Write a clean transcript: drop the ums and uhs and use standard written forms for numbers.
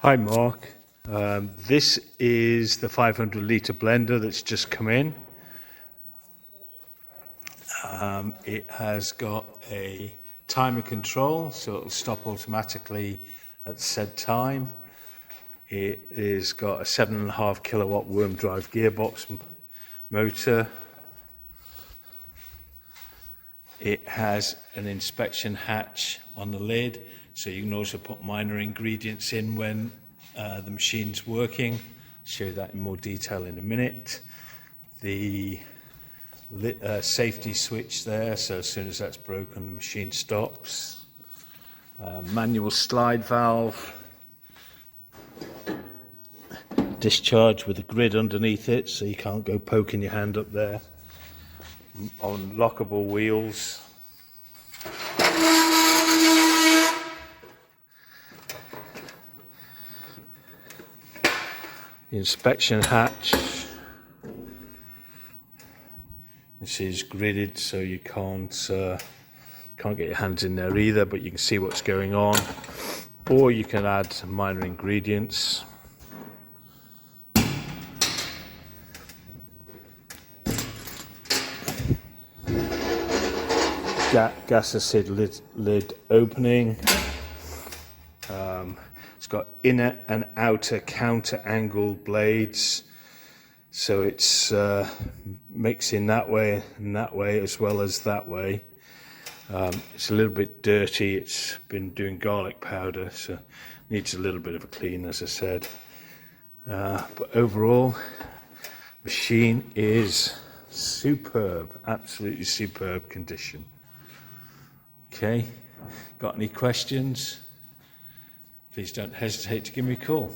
Hi Mark, this is the 500 litre blender that's just come in. It has got a timer control, so it'll stop automatically at said time. It has got a 7.5 kilowatt worm drive gearbox motor. It has an inspection hatch on the lid, so you can also put minor ingredients in when the machine's working. I'll show you that in more detail in a minute. The safety switch there, so as soon as that's broken, the machine stops. Manual slide valve. Discharge with a grid underneath it, so you can't go poking your hand up there. Unlockable wheels. The inspection hatch. You see it's gridded, so you can't get your hands in there either, but you can see what's going on. Or you can add minor ingredients. Gas acid lid opening. It's got inner and outer counter angle blades, so it's mixing that way and that way as well as that way. It's a little bit dirty. It's been doing garlic powder, so needs a little bit of a clean, as I said. But overall, machine is superb, absolutely superb condition. Okay, got any questions? Please don't hesitate to give me a call.